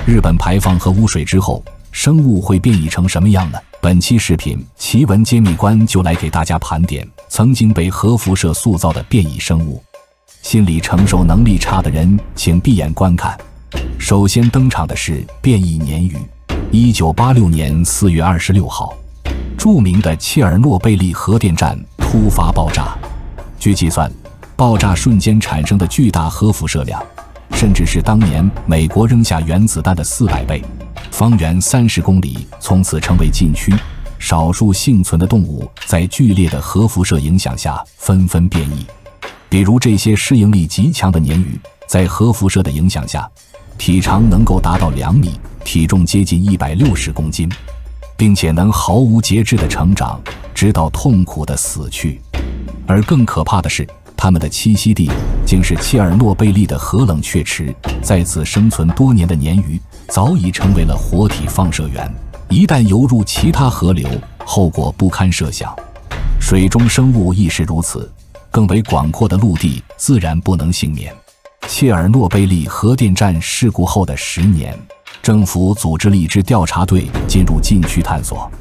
日本排放核污水之后，生物会变异成什么样呢？本期视频奇闻揭秘官就来给大家盘点曾经被核辐射塑造的变异生物。心理承受能力差的人请闭眼观看。首先登场的是变异鲶鱼。1986年4月26号，著名的切尔诺贝利核电站突发爆炸。据计算，爆炸瞬间产生的巨大核辐射量，甚至是当年美国扔下原子弹的400倍。方圆30公里从此成为禁区，少数幸存的动物在剧烈的核辐射影响下纷纷变异。比如这些适应力极强的鲶鱼，在核辐射的影响下，体长能够达到2米，体重接近160公斤，并且能毫无节制地成长，直到痛苦地死去。而更可怕的是，它们的栖息地竟是切尔诺贝利的核冷却池，在此生存多年的鲶鱼早已成为了活体放射源，一旦游入其他河流，后果不堪设想。水中生物亦是如此，更为广阔的陆地自然不能幸免。切尔诺贝利核电站事故后的10年，政府组织了一支调查队进入禁区探索，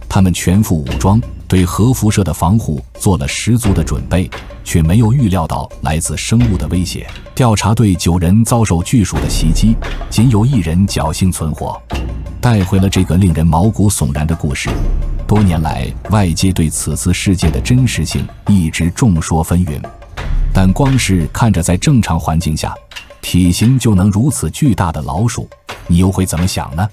他们全副武装，对核辐射的防护做了十足的准备，却没有预料到来自生物的威胁。调查队9人遭受巨鼠的袭击，仅有1人侥幸存活。带回了这个令人毛骨悚然的故事。多年来，外界对此次事件的真实性一直众说纷纭，但光是看着在正常环境下体型就能如此巨大的老鼠，你又会怎么想呢？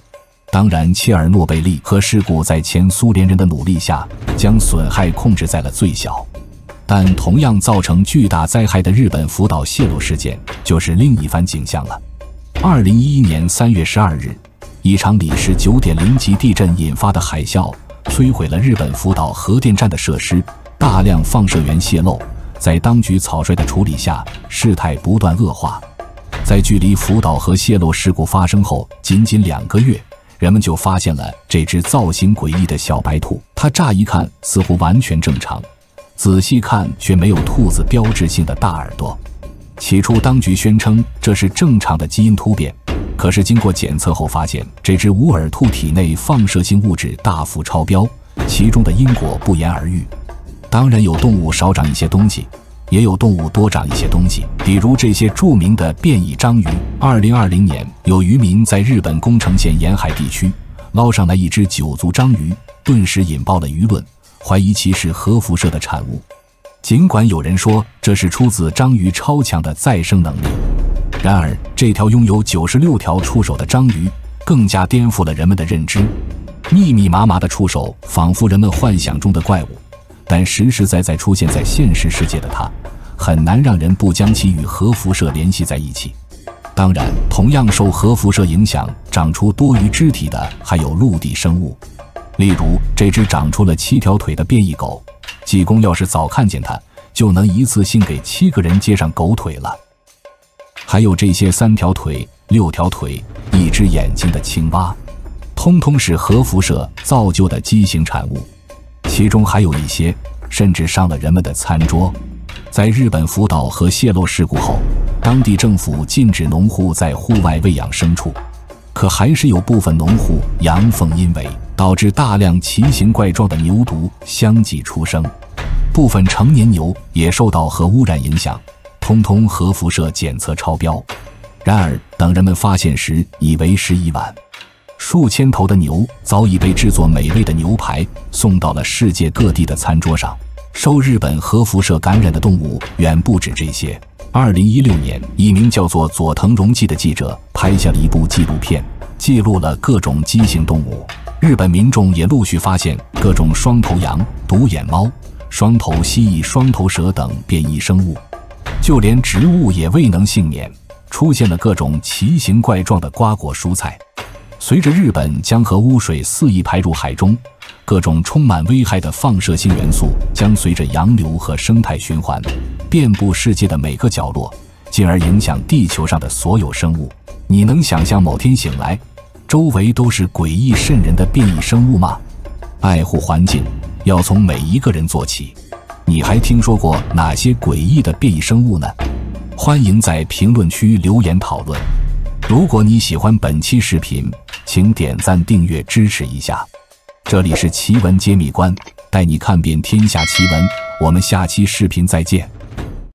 当然，切尔诺贝利核事故在前苏联人的努力下将损害控制在了最小，但同样造成巨大灾害的日本福岛泄漏事件就是另一番景象了。2011年3月12日，一场里氏 9.0 级地震引发的海啸摧毁了日本福岛核电站的设施，大量放射源泄漏，在当局草率的处理下，事态不断恶化。在距离福岛核泄漏事故发生后仅仅2个月，人们就发现了这只造型诡异的小白兔。它乍一看似乎完全正常，仔细看却没有兔子标志性的大耳朵。起初当局宣称这是正常的基因突变，可是经过检测后发现，这只无耳兔体内放射性物质大幅超标，其中的因果不言而喻。当然有动物少长一些东西，也有动物多长一些东西，比如这些著名的变异章鱼。2020年，有渔民在日本宫城县沿海地区捞上来一只9足章鱼，顿时引爆了舆论，怀疑其是核辐射的产物。尽管有人说这是出自章鱼超强的再生能力，然而这条拥有96条触手的章鱼更加颠覆了人们的认知。密密麻麻的触手仿佛人们幻想中的怪物，但实实在在出现在现实世界的它，很难让人不将其与核辐射联系在一起。当然，同样受核辐射影响长出多余肢体的还有陆地生物，例如这只长出了7条腿的变异狗，济公要是早看见它，就能一次性给7个人接上狗腿了。还有这些3条腿、6条腿、1只眼睛的青蛙，通通是核辐射造就的畸形产物。其中还有一些甚至上了人们的餐桌。在日本福岛核泄漏事故后，当地政府禁止农户在户外喂养牲畜，可还是有部分农户阳奉阴违，导致大量奇形怪状的牛犊相继出生。部分成年牛也受到核污染影响，通通核辐射检测超标。然而等人们发现时，已为时已晚。数千头的牛早已被制作美味的牛排送到了世界各地的餐桌上。受日本核辐射感染的动物远不止这些。2016年，一名叫做佐藤荣纪的记者拍下了一部纪录片，记录了各种畸形动物。日本民众也陆续发现各种双头羊、独眼猫、双头蜥蜴、双头蛇等变异生物，就连植物也未能幸免，出现了各种奇形怪状的瓜果蔬菜。随着日本将核污水肆意排入海中，各种充满危害的放射性元素将随着洋流和生态循环遍布世界的每个角落，进而影响地球上的所有生物。你能想象某天醒来，周围都是诡异瘆人的变异生物吗？爱护环境要从每一个人做起。你还听说过哪些诡异的变异生物呢？欢迎在评论区留言讨论。如果你喜欢本期视频，请点赞订阅支持一下。这里是奇闻揭秘官，带你看遍天下奇闻，我们下期视频再见。